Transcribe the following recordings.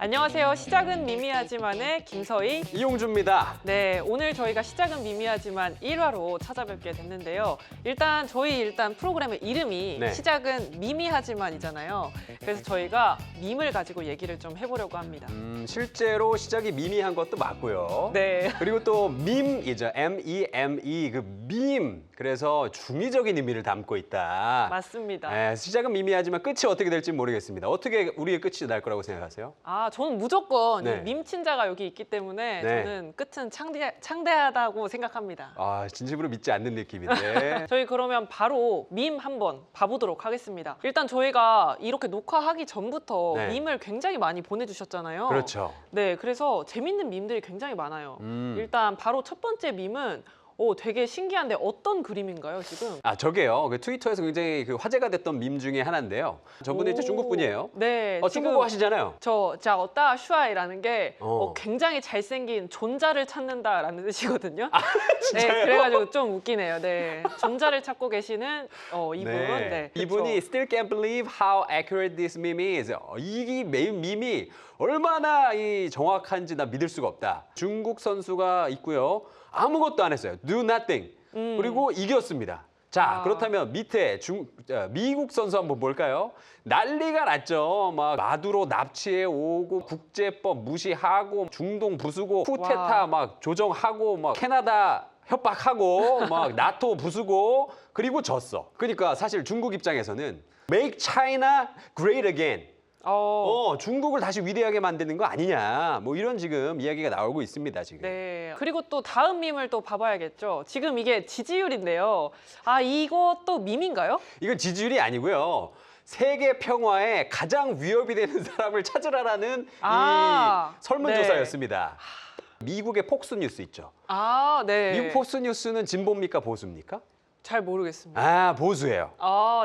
안녕하세요. 시작은 미미하지만의 김서희. 이용주입니다. 네, 오늘 저희가 시작은 미미하지만 1화로 찾아뵙게 됐는데요. 일단 프로그램의 이름이 네. 시작은 미미하지만이잖아요. 그래서 저희가 밈을 가지고 얘기를 좀 해보려고 합니다. 실제로 시작이 미미한 것도 맞고요. 네. 그리고 또 밈이죠. M-E-M-E 그 밈. 그래서 중의적인 의미를 담고 있다. 맞습니다. 네, 시작은 미미하지만 끝이 어떻게 될지 모르겠습니다. 어떻게 우리의 끝이 날 거라고 생각하세요? 저는 무조건 네. 이 밈친자가 여기 있기 때문에 네. 저는 끝은 창대하다고 생각합니다. 아, 진심으로 믿지 않는 느낌인데. 저희 그러면 바로 밈 한번 봐보도록 하겠습니다. 일단 저희가 이렇게 녹화하기 전부터 네. 밈을 굉장히 많이 보내주셨잖아요. 그렇죠. 네, 그래서 재밌는 밈들이 굉장히 많아요. 일단 바로 첫 번째 밈은 되게 신기한데 어떤 그림인가요, 지금? 아, 저게요. 그 트위터에서 굉장히 그 화제가 됐던 밈 중에 하나인데요. 저분은 이제 중국 분이에요. 네, 중국어 하시잖아요. 자어따 슈아이라는 게 어. 굉장히 잘생긴 존자를 찾는다라는 뜻이거든요. 진짜요? 네, 그래가지고 좀 웃기네요. 네, 존자를 찾고 계시는 이분. 네, 그쵸. 이분이 still can't believe how accurate this meme is. 이 밈이 얼마나 이 정확한지 나 믿을 수가 없다. 중국 선수가 있고요. 아무것도 안 했어요. Do nothing. 그리고 이겼습니다. 자, 그렇다면 밑에 미국 선수 한번 볼까요? 난리가 났죠. 막 마두로 납치해 오고 국제법 무시하고 중동 부수고 쿠데타 막 조정하고 막 캐나다 협박하고 막 나토 부수고 그리고 졌어. 그러니까 사실 중국 입장에서는 Make China Great Again. 중국을 다시 위대하게 만드는 거 아니냐. 뭐 이런 지금 이야기가 나오고 있습니다, 지금. 네. 그리고 또 다음 밈을 또 봐봐야겠죠. 지금 이게 지지율인데요. 이것도 밈인가요? 이건 지지율이 아니고요. 세계 평화에 가장 위협이 되는 사람을 찾으라라는 이 설문조사였습니다. 미국의 폭스뉴스 있죠. 네. 미국 폭스뉴스는 진보입니까, 보수입니까? 잘 모르겠습니다. 보수예요.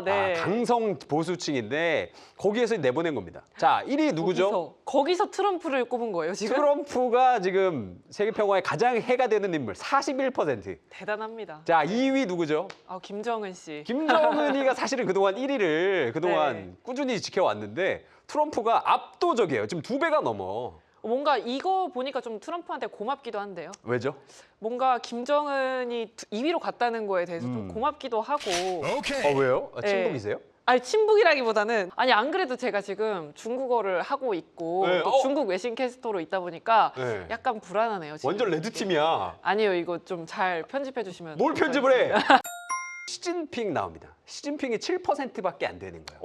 네. 강성 보수층인데 거기에서 내보낸 겁니다. 자, 1위 누구죠? 거기서 트럼프를 꼽은 거예요, 지금? 트럼프가 지금 세계 평화에 가장 해가 되는 인물 41%. 대단합니다. 자, 2위 누구죠? 김정은 씨. 김정은이가 사실은 그동안 1위를 네. 꾸준히 지켜왔는데 트럼프가 압도적이에요. 지금 2배가 넘어. 뭔가 이거 보니까 좀 트럼프한테 고맙기도 한데요. 왜죠? 뭔가 김정은이 2위로 갔다는 거에 대해서 좀 고맙기도 하고. 왜요? 네. 친북이세요? 친북이라기보다는 안 그래도 제가 지금 중국어를 하고 있고 네. 또 중국 외신 캐스터로 있다 보니까 네. 약간 불안하네요. 지금. 완전 레드팀이야. 아니요, 이거 좀 잘 편집해 주시면. 뭘 편집을 해? 시진핑 나옵니다. 시진핑이 7%밖에 안 되는 거예요.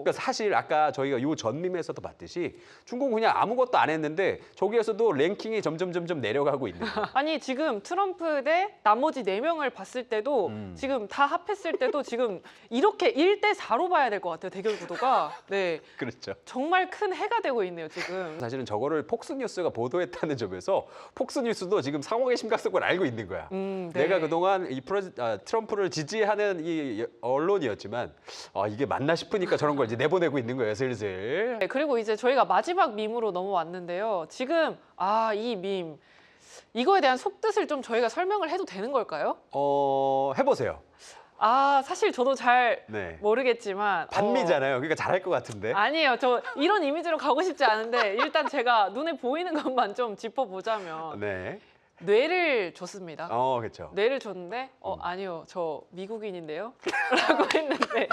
그러니까 사실 아까 저희가 요 전밈에서도 봤듯이 중국은 그냥 아무것도 안 했는데 저기에서도 랭킹이 점점 내려가고 있는 거예요. 지금 트럼프 대 나머지 4명을 봤을 때도 지금 다 합했을 때도 지금 이렇게 1대4로 봐야 될 것 같아요. 대결 구도가. 네. 그렇죠. 정말 큰 해가 되고 있네요, 지금. 사실은 저거를 폭스뉴스가 보도했다는 점에서 폭스뉴스도 지금 상황의 심각성을 알고 있는 거야. 네. 내가 그동안 트럼프를 지지하는 이 언론이었지만 이게 맞나 싶으니까 저런 걸 이제 내보내고 있는 거예요, 슬슬. 네, 그리고 이제 저희가 마지막 밈으로 넘어왔는데요. 지금 이 밈. 이거에 대한 속뜻을 좀 저희가 설명을 해도 되는 걸까요? 해보세요. 사실 저도 잘 네. 모르겠지만 반미잖아요. 그러니까 잘할 것 같은데. 아니에요. 저 이런 이미지로 가고 싶지 않은데 일단 제가 눈에 보이는 것만 좀 짚어보자면 네. 뇌를 줬습니다. 그렇죠. 뇌를 줬는데 아니요, 저 미국인인데요? 라고 했는데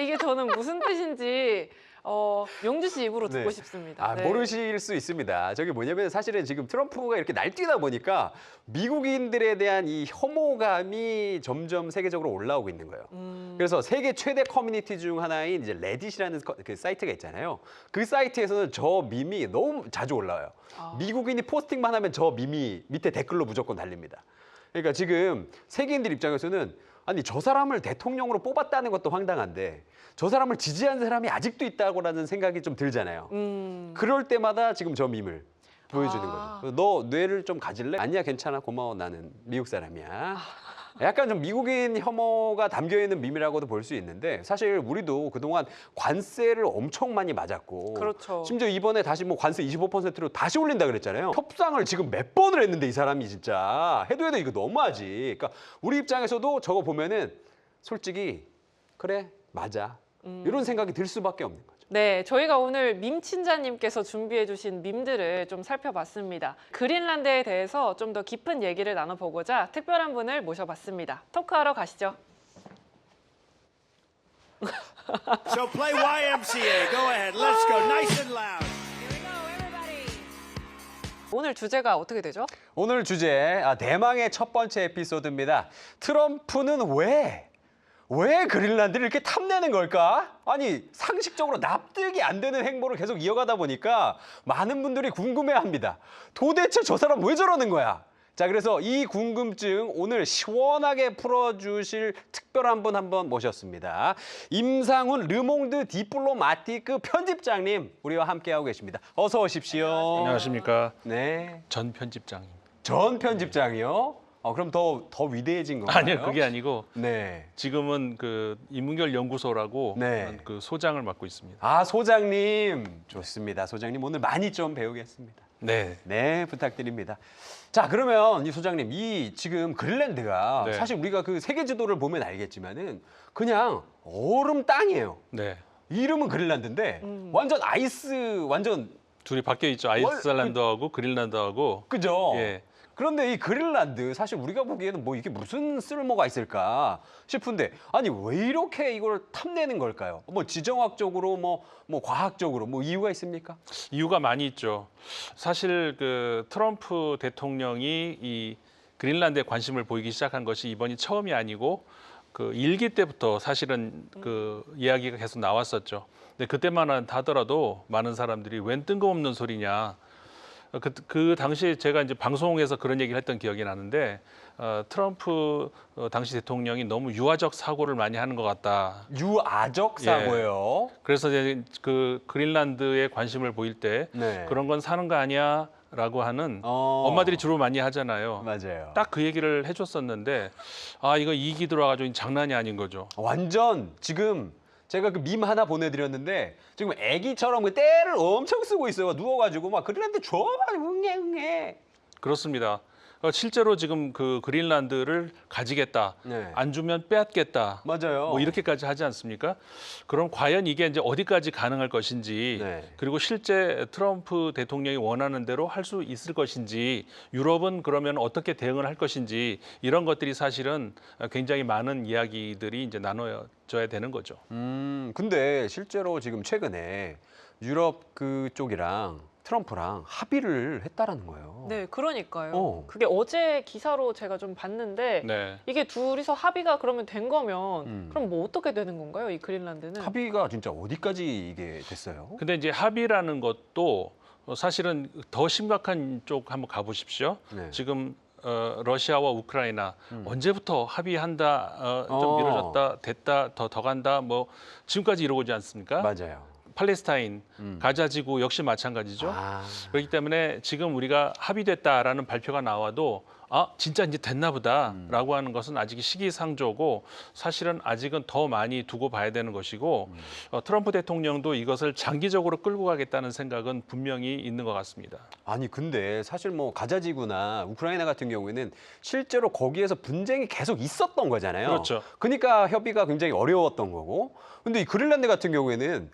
이게 저는 무슨 뜻인지 용주 씨 입으로 듣고 네. 싶습니다. 네. 모르실 수 있습니다. 저게 뭐냐면 사실은 지금 트럼프가 이렇게 날뛰다 보니까 미국인들에 대한 이 혐오감이 점점 세계적으로 올라오고 있는 거예요. 그래서 세계 최대 커뮤니티 중 하나인 이제 레딧이라는 그 사이트가 있잖아요. 그 사이트에서는 저 밈이 너무 자주 올라와요. 미국인이 포스팅만 하면 저 밈이 밑에 댓글로 무조건 달립니다. 그러니까 지금 세계인들 입장에서는 아니 저 사람을 대통령으로 뽑았다는 것도 황당한데 저 사람을 지지한 사람이 아직도 있다고라는 생각이 좀 들잖아요. 그럴 때마다 지금 저 밈을 보여주는 거죠. 너 뇌를 좀 가질래? 아니야, 괜찮아, 고마워, 나는 미국 사람이야. 약간 좀 미국인 혐오가 담겨 있는 밈이라고도 볼 수 있는데 사실 우리도 그동안 관세를 엄청 많이 맞았고 그렇죠. 심지어 이번에 다시 뭐 관세 25%로 다시 올린다 그랬잖아요. 협상을 지금 몇 번을 했는데 이 사람이 진짜 해도 이거 너무하지. 그러니까 우리 입장에서도 저거 보면은 솔직히 그래, 맞아. 이런 생각이 들 수밖에 없는 거죠. 네, 저희가 오늘 밈친자님께서 준비해주신 밈들을 좀 살펴봤습니다. 그린란드에 대해서 좀 더 깊은 얘기를 나눠보고자 특별한 분을 모셔봤습니다. 토크하러 가시죠. So play YMCA. Go ahead. Let's go. Nice and loud. 오늘 주제가 어떻게 되죠? 오늘 주제 대망의 첫 번째 에피소드입니다. 트럼프는 왜 그린란드를 이렇게 탐내는 걸까? 아니 상식적으로 납득이 안 되는 행보를 계속 이어가다 보니까 많은 분들이 궁금해합니다. 도대체 저 사람 왜 저러는 거야? 자, 그래서 이 궁금증 오늘 시원하게 풀어주실 특별한 분 한번 모셨습니다. 임상훈 르몽드 디플로마티크 편집장님 우리와 함께하고 계십니다. 어서 오십시오. 안녕하십니까. 네. 전 편집장님. 전 편집장이요? 그럼 더 위대해진 건가요? 아니요, 그게 아니고 네. 지금은 그 인문결 연구소라고 네. 그 소장을 맡고 있습니다. 아, 소장님. 좋습니다. 소장님 오늘 많이 좀 배우겠습니다. 네. 네, 부탁드립니다. 자, 그러면 이 소장님, 이 지금 그린란드가 네. 사실 우리가 그 세계 지도를 보면 알겠지만은 그냥 얼음 땅이에요. 네. 이름은 그린란드인데 완전 아이스, 완전 둘이 바뀌어 있죠. 아이슬란드하고 그린란드하고. 그죠? 예. 그런데 이 그린란드 사실 우리가 보기에는 뭐 이게 무슨 쓸모가 있을까 싶은데 아니 왜 이렇게 이걸 탐내는 걸까요? 뭐 지정학적으로 뭐 과학적으로 뭐 이유가 있습니까? 이유가 많이 있죠. 사실 그 트럼프 대통령이 이 그린란드에 관심을 보이기 시작한 것이 이번이 처음이 아니고 그 일기 때부터 사실은 그 이야기가 계속 나왔었죠. 근데 그때만 하더라도 많은 사람들이 웬 뜬금없는 소리냐. 그 당시에 제가 이제 방송에서 그런 얘기를 했던 기억이 나는데 트럼프 당시 대통령이 너무 유아적 사고를 많이 하는 것 같다. 유아적 사고요. 그래서 이제 그 그린란드에 관심을 보일 때 네. 그런 건 사는 거 아니야라고 하는 엄마들이 주로 많이 하잖아요. 맞아요. 딱 그 얘기를 해줬었는데 이거 이기 들어와가지고 장난이 아닌 거죠. 완전 지금 제가 그 밈 하나 보내드렸는데 지금 애기처럼 그 떼를 엄청 쓰고 있어요. 누워가지고 막 그린란드 줘, 응애. 그렇습니다. 실제로 지금 그 그린란드를 가지겠다. 네. 안 주면 빼앗겠다. 맞아요. 뭐 이렇게까지 하지 않습니까? 그럼 과연 이게 이제 어디까지 가능할 것인지, 네. 그리고 실제 트럼프 대통령이 원하는 대로 할 수 있을 것인지, 유럽은 그러면 어떻게 대응을 할 것인지 이런 것들이 사실은 굉장히 많은 이야기들이 이제 나눠져야 되는 거죠. 근데 실제로 지금 최근에 유럽 그쪽이랑 트럼프랑 합의를 했다라는 거예요. 네, 그러니까요. 어. 그게 어제 기사로 제가 좀 봤는데 네. 이게 둘이서 합의가 그러면 된 거면 음. 그럼 뭐 어떻게 되는 건가요? 이 그린란드는? 합의가 진짜 어디까지 이게 됐어요? 근데 이제 합의라는 것도 사실은 더 심각한 쪽 한번 가보십시오. 네. 지금 러시아와 우크라이나 언제부터 합의한다, 좀 미뤄졌다, 됐다, 더 간다, 뭐 지금까지 이러고 있지 않습니까? 맞아요. 팔레스타인, 가자지구 역시 마찬가지죠. 그렇기 때문에 지금 우리가 합의됐다라는 발표가 나와도 진짜 이제 됐나 보다라고 하는 것은 아직 시기상조고 사실은 아직은 더 많이 두고 봐야 되는 것이고 트럼프 대통령도 이것을 장기적으로 끌고 가겠다는 생각은 분명히 있는 것 같습니다. 아니 근데 사실 뭐 가자지구나 우크라이나 같은 경우에는 실제로 거기에서 분쟁이 계속 있었던 거잖아요. 그렇죠. 그러니까 협의가 굉장히 어려웠던 거고. 근데 이 그린란드 같은 경우에는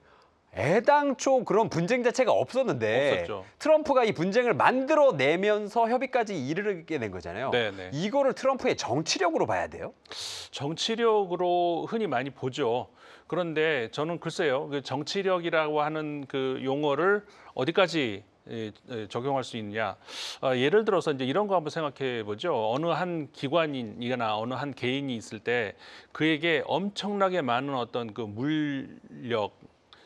애당초 그런 분쟁 자체가 없었는데 없었죠. 트럼프가 이 분쟁을 만들어내면서 협의까지 이르게 된 거잖아요. 네네. 이거를 트럼프의 정치력으로 봐야 돼요? 정치력으로 흔히 많이 보죠. 그런데 저는 글쎄요, 그 정치력이라고 하는 그 용어를 어디까지 적용할 수 있느냐. 예를 들어서 이제 이런 거 한번 생각해 보죠. 어느 한 기관이나 어느 한 개인이 있을 때 그에게 엄청나게 많은 어떤 그 물력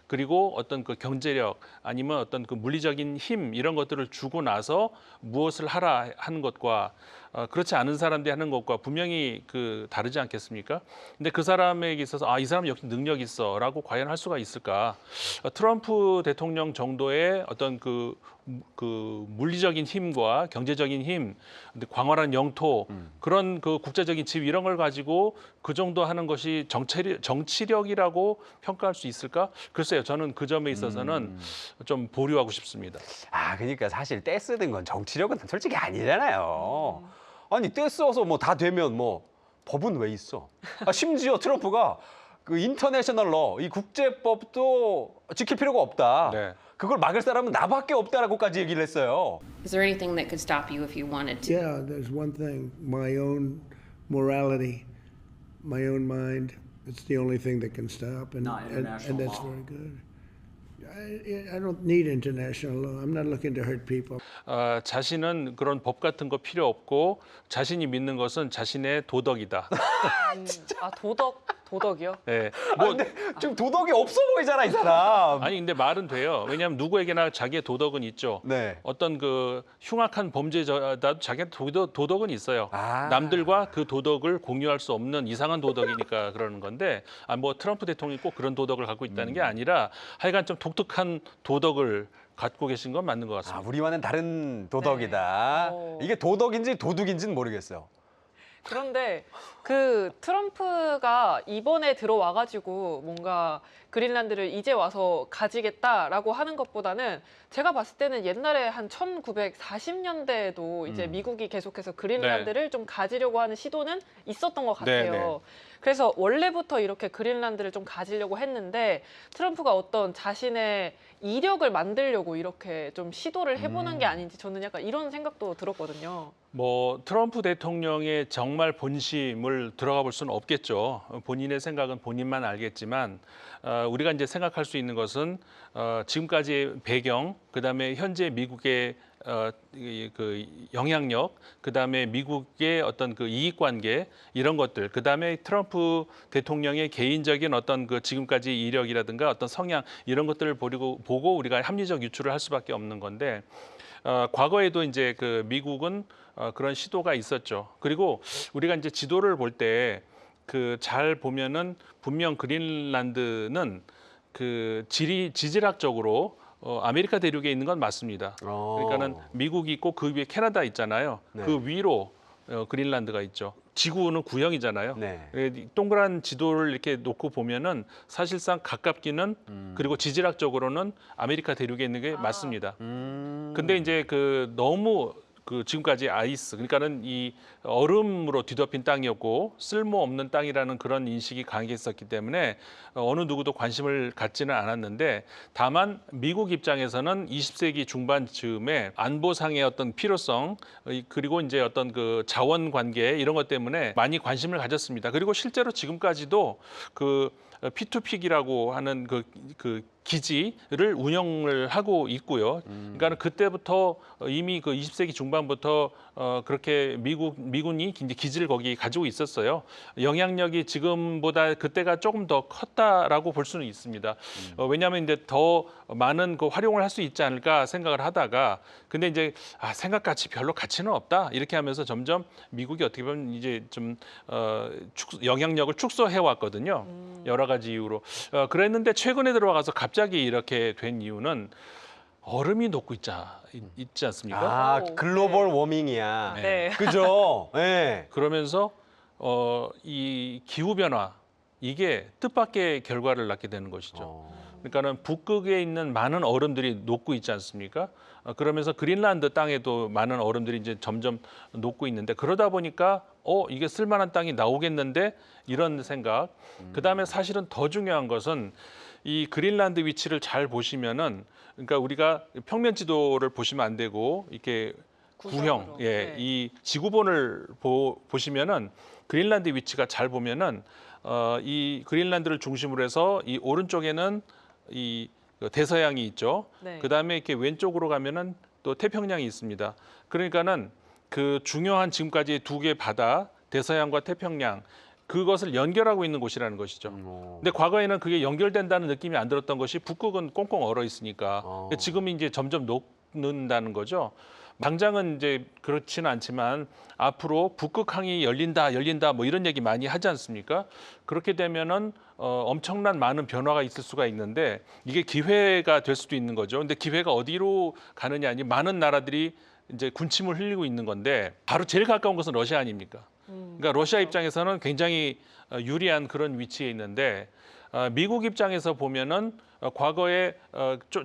그리고 어떤 그 경제력 아니면 어떤 그 물리적인 힘 이런 것들을 주고 나서 무엇을 하라 하는 것과 그렇지 않은 사람들이 하는 것과 분명히 그 다르지 않겠습니까? 근데 그 사람에게 있어서 이 사람 역시 능력 있어라고 과연 할 수가 있을까? 트럼프 대통령 정도의 어떤 그 물리적인 힘과 경제적인 힘, 근데 광활한 영토 그런 그 국제적인 지위 이런 걸 가지고 그 정도 하는 것이 정치력이라고 평가할 수 있을까? 글쎄요, 저는 그 점에 있어서는 좀 보류하고 싶습니다. 그러니까 사실 떼 쓰는 건 정치력은 솔직히 아니잖아요. 아니 떼 써서 뭐 다 되면 뭐 법은 왜 있어? 심지어 트럼프가 그 인터내셔널 러, 이 국제법도 지킬 필요가 없다. 네. 그걸 막을 사람은 나밖에 없다라고까지 얘기를 했어요. Is there anything that could stop you if you wanted to? Yeah, there's one thing, my own morality, my own mind. It's the only thing that can stop, and that's very good. I don't need international law. I'm not looking to hurt people. 자신은 그런 법 같은 거 필요 없고 자신이 믿는 것은 자신의 도덕이다. 아, 도덕이요? 네. 근데 좀 도덕이 없어 보이잖아, 이 사람. 아니 근데 말은 돼요. 왜냐하면 누구에게나 자기의 도덕은 있죠. 네. 어떤 그 흉악한 범죄자도 자기의 도덕은 있어요. 아. 남들과 그 도덕을 공유할 수 없는 이상한 도덕이니까 그러는 건데 뭐 트럼프 대통령이 꼭 그런 도덕을 갖고 있다는 게 아니라 하여간 좀 독특한 도덕을 갖고 계신 건 맞는 것 아, 같습니다. 우리와는 다른 도덕이다. 네. 이게 도덕인지 도둑인지는 모르겠어요. 그런데 그 트럼프가 이번에 들어와가지고 뭔가 그린란드를 이제 와서 가지겠다라고 하는 것보다는 제가 봤을 때는 옛날에 한 1940년대에도 이제 미국이 계속해서 그린란드를 좀 가지려고 하는 시도는 있었던 것 같아요. 네, 네. 그래서 원래부터 이렇게 그린란드를 좀 가지려고 했는데 트럼프가 어떤 자신의 이력을 만들려고 이렇게 좀 시도를 해보는 게 아닌지 저는 약간 이런 생각도 들었거든요. 뭐 트럼프 대통령의 정말 본심을 들어가 볼 수는 없겠죠. 본인의 생각은 본인만 알겠지만 우리가 이제 생각할 수 있는 것은 지금까지의 배경, 그다음에 현재 미국의 그 영향력, 그다음에 미국의 어떤 그 이익관계 이런 것들, 그다음에 트럼프 대통령의 개인적인 어떤 그 지금까지 이력이라든가 어떤 성향 이런 것들을 보고 우리가 합리적 유추를 할 수밖에 없는 건데 과거에도 이제 그 미국은 그런 시도가 있었죠. 그리고 우리가 이제 지도를 볼 때 그 잘 보면은 분명 그린란드는 그 지질학적으로 아메리카 대륙에 있는 건 맞습니다. 그러니까는 미국이 있고 그 위에 캐나다 있잖아요. 네. 그 위로 그린란드가 있죠. 지구는 구형이잖아요. 네. 동그란 지도를 이렇게 놓고 보면은 사실상 가깝기는 그리고 지질학적으로는 아메리카 대륙에 있는 게 맞습니다. 근데 이제 그 너무 그 지금까지 아이스, 그러니까는 이 얼음으로 뒤덮인 땅이었고 쓸모없는 땅이라는 그런 인식이 강했었기 때문에 어느 누구도 관심을 갖지는 않았는데 다만 미국 입장에서는 20세기 중반쯤에 안보상의 어떤 필요성 그리고 이제 어떤 그 자원 관계 이런 것 때문에 많이 관심을 가졌습니다. 그리고 실제로 지금까지도 그 P2P이라고 하는 그 기지를 운영을 하고 있고요. 그러니까 그때부터 이미 그 20세기 중반부터 그렇게 미군이 이제 기지를 거기 가지고 있었어요. 영향력이 지금보다 그때가 조금 더 컸다라고 볼 수는 있습니다. 왜냐하면 이제 더 많은 그 활용을 할 수 있지 않을까 생각을 하다가 근데 이제 생각같이 별로 가치는 없다 이렇게 하면서 점점 미국이 어떻게 보면 이제 좀 영향력을 축소해 왔거든요. 여러 가지 이유로 그랬는데 최근에 들어가서 갑자기 이렇게 된 이유는 얼음이 녹고 있지 않습니까? 글로벌 워밍이야. 네. 그죠? 네. 그러면서 이 기후 변화 이게 뜻밖의 결과를 낳게 되는 것이죠. 그러니까는 북극에 있는 많은 얼음들이 녹고 있지 않습니까? 그러면서 그린란드 땅에도 많은 얼음들이 이제 점점 녹고 있는데 그러다 보니까 이게 쓸만한 땅이 나오겠는데 이런 생각. 그다음에 사실은 더 중요한 것은 이 그린란드 위치를 잘 보시면은 그러니까 우리가 평면 지도를 보시면 안 되고 이렇게 구형, 네. 이 지구본을 보시면은 그린란드 위치가 잘 보면은 이 그린란드를 중심으로 해서 이 오른쪽에는 이 대서양이 있죠. 네. 그다음에 이렇게 왼쪽으로 가면은 또 태평양이 있습니다. 그러니까는 그 중요한 지금까지 두 개의 바다, 대서양과 태평양 그것을 연결하고 있는 곳이라는 것이죠. 근데 과거에는 그게 연결된다는 느낌이 안 들었던 것이 북극은 꽁꽁 얼어 있으니까 지금 이제 점점 녹는다는 거죠. 당장은 이제 그렇지는 않지만 앞으로 북극항이 열린다 뭐 이런 얘기 많이 하지 않습니까? 그렇게 되면은 엄청난 많은 변화가 있을 수가 있는데 이게 기회가 될 수도 있는 거죠. 근데 기회가 어디로 가느냐 아니 많은 나라들이 이제 군침을 흘리고 있는 건데 바로 제일 가까운 것은 러시아 아닙니까? 그러니까 러시아 입장에서는 굉장히 유리한 그런 위치에 있는데 미국 입장에서 보면은 과거에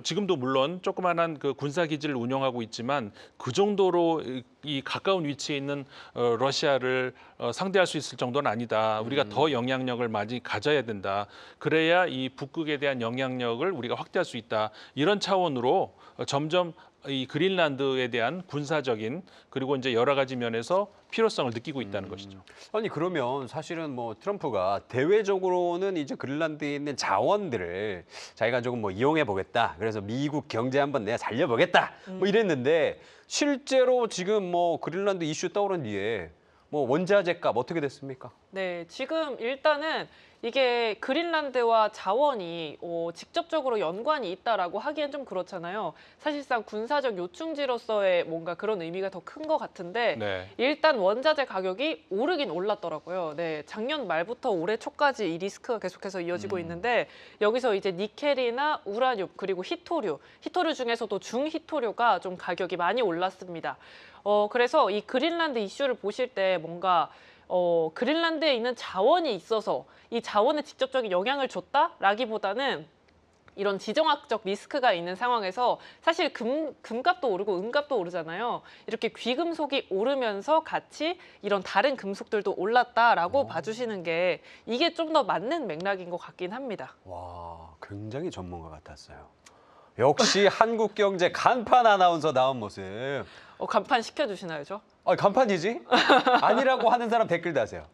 지금도 물론 조그마한 그 군사 기지를 운영하고 있지만 그 정도로 이 가까운 위치에 있는 러시아를 상대할 수 있을 정도는 아니다. 우리가 더 영향력을 많이 가져야 된다. 그래야 이 북극에 대한 영향력을 우리가 확대할 수 있다. 이런 차원으로 점점 이 그린란드에 대한 군사적인 그리고 이제 여러 가지 면에서 필요성을 느끼고 있다는 것이죠. 아니 그러면 사실은 뭐 트럼프가 대외적으로는 이제 그린란드에 있는 자원들을 자기가 조금 뭐 이용해 보겠다. 그래서 미국 경제 한번 내가 살려보겠다. 뭐 이랬는데 실제로 지금 뭐 그린란드 이슈 떠오른 뒤에 뭐 원자재 값 어떻게 됐습니까? 네, 지금 일단은 이게 그린란드와 자원이 직접적으로 연관이 있다라고 하기엔 좀 그렇잖아요. 사실상 군사적 요충지로서의 뭔가 그런 의미가 더 큰 것 같은데 네. 일단 원자재 가격이 오르긴 올랐더라고요. 네, 작년 말부터 올해 초까지 이 리스크가 계속해서 이어지고 있는데 여기서 이제 니켈이나 우라늄 그리고 히토류 중에서도 중히토류가 좀 가격이 많이 올랐습니다. 그래서 이 그린란드 이슈를 보실 때 뭔가 그린란드에 있는 자원이 있어서 이 자원에 직접적인 영향을 줬다라기보다는 이런 지정학적 리스크가 있는 상황에서 사실 금값도 오르고 은값도 오르잖아요. 이렇게 귀금속이 오르면서 같이 이런 다른 금속들도 올랐다라고 봐주시는 게 이게 좀 더 맞는 맥락인 것 같긴 합니다. 와, 굉장히 전문가 같았어요. 역시 한국경제 간판 아나운서 나온 모습. 간판 시켜주시나요, 저? 간판이지? 아니라고 하는 사람 댓글 다세요.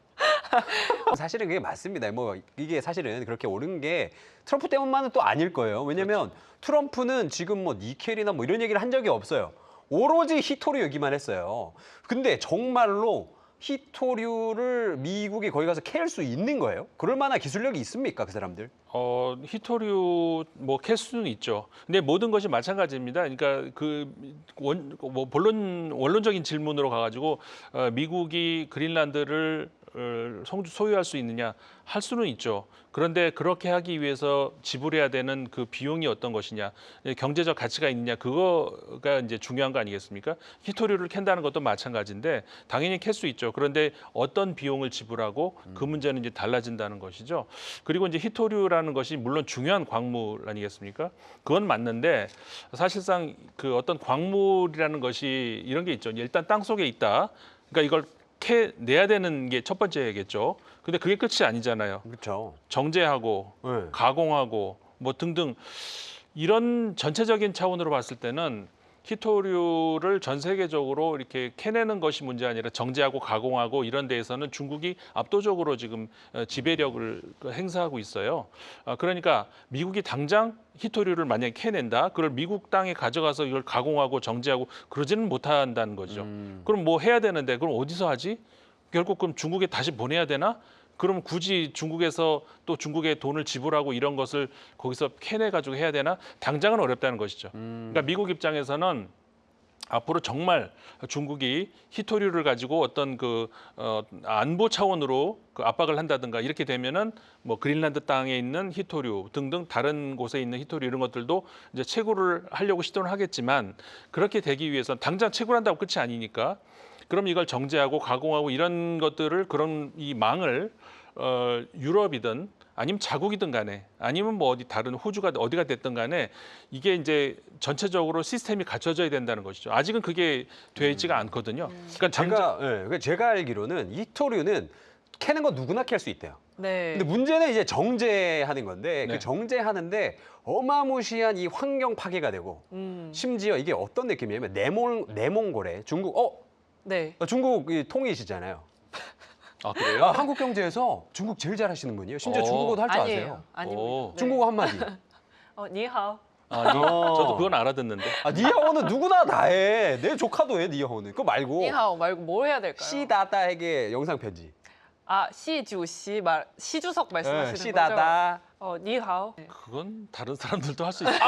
사실은 그게 맞습니다. 뭐 이게 사실은 그렇게 오른 게 트럼프 때문만은 또 아닐 거예요. 왜냐면 트럼프는 지금 뭐 니켈이나 뭐 이런 얘기를 한 적이 없어요. 오로지 히토류 얘기만 했어요. 근데 정말로 히토류를 미국이 거기 가서 캐일 수 있는 거예요? 그럴 만한 기술력이 있습니까, 그 사람들? 히토류 뭐 캘 수는 있죠. 근데 모든 것이 마찬가지입니다. 그러니까 원론적인 질문으로 가가지고 미국이 그린란드를 소유할 수 있느냐 할 수는 있죠. 그런데 그렇게 하기 위해서 지불해야 되는 그 비용이 어떤 것이냐, 경제적 가치가 있느냐 그거가 이제 중요한 거 아니겠습니까? 히토류를 캔다는 것도 마찬가지인데 당연히 캘 수 있죠. 그런데 어떤 비용을 지불하고 그 문제는 이제 달라진다는 것이죠. 그리고 이제 히토류라는 것이 물론 중요한 광물 아니겠습니까? 그건 맞는데 사실상 그 어떤 광물이라는 것이 이런 게 있죠. 일단 땅 속에 있다. 그러니까 이걸 캐내야 되는 게 첫 번째겠죠. 근데 그게 끝이 아니잖아요. 그렇죠. 정제하고 네. 가공하고 뭐 등등 이런 전체적인 차원으로 봤을 때는 히토류를 전 세계적으로 이렇게 캐내는 것이 문제 아니라 정제하고 가공하고 이런 데에서는 중국이 압도적으로 지금 지배력을 행사하고 있어요. 그러니까 미국이 당장 히토류를 만약에 캐낸다, 그걸 미국 땅에 가져가서 이걸 가공하고 정제하고 그러지는 못한다는 거죠. 그럼 뭐 해야 되는데 그럼 어디서 하지? 결국 그럼 중국에 다시 보내야 되나? 그럼 굳이 중국에서 또 중국에 돈을 지불하고 이런 것을 거기서 캐내 가지고 해야 되나? 당장은 어렵다는 것이죠. 그러니까 미국 입장에서는 앞으로 정말 중국이 히토류를 가지고 어떤 그 안보 차원으로 그 압박을 한다든가 이렇게 되면은 뭐 그린란드 땅에 있는 히토류 등등 다른 곳에 있는 히토류 이런 것들도 이제 채굴을 하려고 시도를 하겠지만 그렇게 되기 위해서는 당장 채굴한다고 끝이 아니니까 그럼 이걸 정제하고 가공하고 이런 것들을 그런 이 망을 유럽이든 아니면 자국이든 간에 아니면 뭐 어디 다른 호주가 어디가 됐든 간에 이게 이제 전체적으로 시스템이 갖춰져야 된다는 것이죠. 아직은 그게 되지가 않거든요. 그러니까 제가 알기로는 히토류는 캐는 건 누구나 캘 수 있대요. 네. 근데 문제는 이제 정제하는 건데 네. 그 정제하는데 어마무시한 이 환경 파괴가 되고 심지어 이게 어떤 느낌이냐면 내몽고래 중국 네. 중국 통이시잖아요. 아 그래요? 한국 경제에서 중국 제일 잘하시는 분이에요. 심지어 중국어도 할 줄 아세요. 아니에요. 아닙니다. 오. 네. 중국어 한마디. 니하오. 저도 그건 알아듣는데. 니하오는 누구나 다 해. 내 조카도 해, 니하오는. 그거 말고. 니하오 말고 뭘 해야 될까요? 시다다에게 영상 편지. 시주석 말씀하시는 거죠? 시다다. 니하오. 그건 다른 사람들도 할 수 있죠.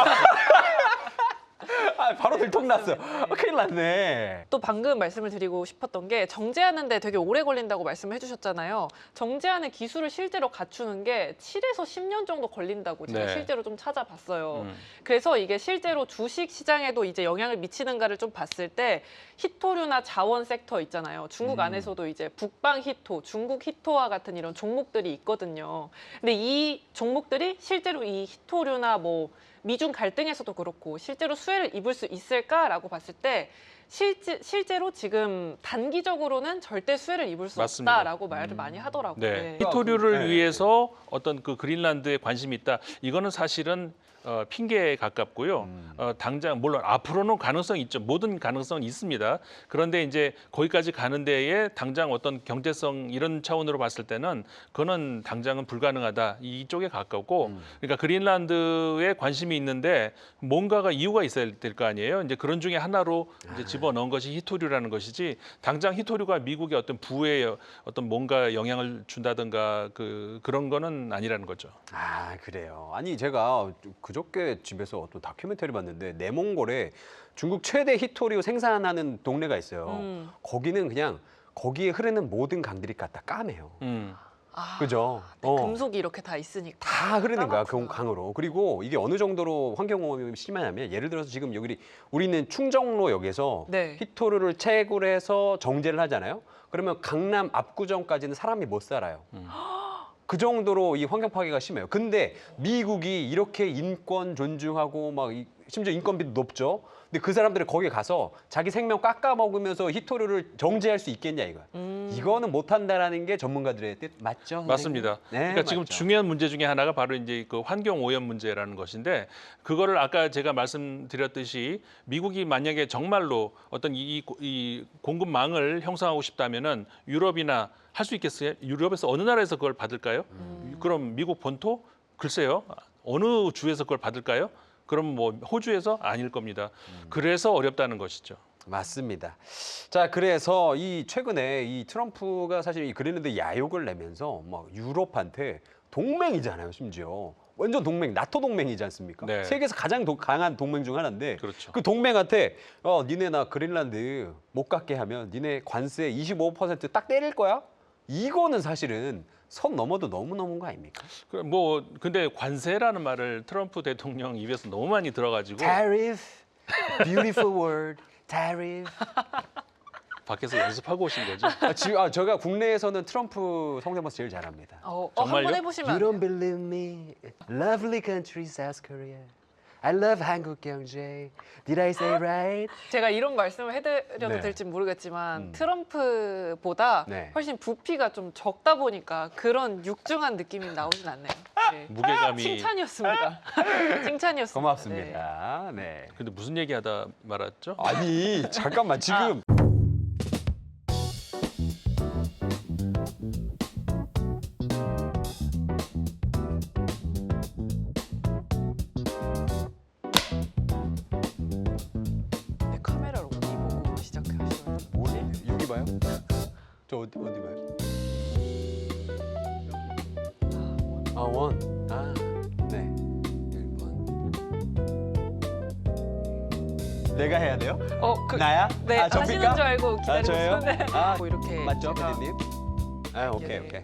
바로 들통났어. 큰일 났네. 또 방금 말씀을 드리고 싶었던 게 정제하는데 되게 오래 걸린다고 말씀을 해주셨잖아요. 정제하는 기술을 실제로 갖추는 게 7에서 10년 정도 걸린다고 제가 네. 실제로 좀 찾아봤어요. 그래서 이게 실제로 주식 시장에도 이제 영향을 미치는가를 좀 봤을 때 히토류나 자원 섹터 있잖아요. 중국 안에서도 이제 북방 히토, 중국 히토와 같은 이런 종목들이 있거든요. 근데 이 종목들이 실제로 이 히토류나 뭐 미중 갈등에서도 그렇고 실제로 수혜를 입을 수 있을까라고 봤을 때 실제로 지금 단기적으로는 절대 수혜를 입을 수 맞습니다. 없다라고 말을 많이 하더라고요. 네. 네. 히토류를 네. 위해서 어떤 그 그린란드에 관심이 있다. 이거는 사실은 핑계에 가깝고요. 당장 물론 앞으로는 가능성이 있죠. 모든 가능성은 있습니다. 그런데 이제 거기까지 가는 데에 당장 어떤 경제성 이런 차원으로 봤을 때는 그거는 당장은 불가능하다. 이쪽에 가깝고 그러니까 그린란드에 관심이 있는데 뭔가가 이유가 있어야 될 거 아니에요. 이제 그런 중에 하나로 이제 집어넣은 것이 히토류라는 것이지 당장 히토류가 미국의 어떤 부에 어떤 뭔가 영향을 준다든가 그런 거는 아니라는 거죠. 아, 그래요. 아니, 제가 그저께 집에서 어떤 다큐멘터리 봤는데 내몽골에 중국 최대 히토류 생산하는 동네가 있어요. 거기는 그냥 거기에 흐르는 모든 강들이 갖다 까매요. 아, 그죠? 네, 금속이 이렇게 다 있으니까. 다 흐르는 거야, 그 까맣구나. 강으로. 그리고 이게 어느 정도로 환경오염이 심하냐면 예를 들어서 지금 여기 우리는 충정로역에서 네. 히토류를 채굴해서 정제를 하잖아요. 그러면 강남 압구정까지는 사람이 못 살아요. 그 정도로 이 환경 파괴가 심해요. 근데 미국이 이렇게 인권 존중하고 막 심지어 인건비도 높죠. 근데 그 사람들이 거기 가서 자기 생명 깎아 먹으면서 히토류를 정제할 수 있겠냐 이거. 이거는 못 한다라는 게 전문가들의 뜻 맞죠? 맞습니다. 네, 그러니까 지금 맞죠. 중요한 문제 중에 하나가 바로 이제 그 환경 오염 문제라는 것인데 그거를 아까 제가 말씀드렸듯이 미국이 만약에 정말로 어떤 이 공급망을 형성하고 싶다면은 유럽이나 할 수 있겠어요? 유럽에서 어느 나라에서 그걸 받을까요? 그럼 미국 본토? 글쎄요. 어느 주에서 그걸 받을까요? 그럼 뭐 호주에서 아닐 겁니다. 그래서 어렵다는 것이죠. 맞습니다. 자, 그래서 이 최근에 이 트럼프가 사실 이 그린란드 야욕을 내면서 막 유럽한테 동맹이잖아요, 심지어. 완전 동맹, 나토 동맹이지 않습니까? 네. 세계에서 가장 강한 동맹 중 하나인데 그렇죠. 그 동맹한테 니네 나 그린란드 못 갖게 하면 니네 관세 25%딱 때릴 거야? 이거는 사실은 선 넘어도 너무 넘은 거 아닙니까? 뭐 근데 관세라는 말을 트럼프 대통령 입에서 너무 많이 들어가지고 Tariff, beautiful word, tariff. 밖에서 연습하고 오신 거죠. 제가 국내에서는 트럼프 성대모사 제일 잘합니다. 정말요? 한번 해보시면 You 안 돼요? don't believe me? Lovely country, South Korea. I love 한국 경제. Did I say right? 제가 이런 말씀을 해드려도 네. 될지 모르겠지만 트럼프보다 네. 훨씬 부피가 좀 적다 보니까 그런 육중한 느낌이 나오진 않네요. 네. 무게감이. 칭찬이었습니다. 칭찬이었습니다. 고맙습니다. 네. 근데 무슨 얘기하다 말았죠? 아니 잠깐만 지금 네, 카메라를 어디 보고 시작하셔야 돼요? 뭐니? 여기 봐요? 저 어디 봐요? 아, 원. 아, 네. 1번. 내가 해야 돼요? 나야? 네, 아, 하시는 접니까? 줄 알고 기다리고 저예요? 있었는데 아, 뭐 이렇게 맞죠, 제가 피디님? 아, 오케이, 예. 오케이.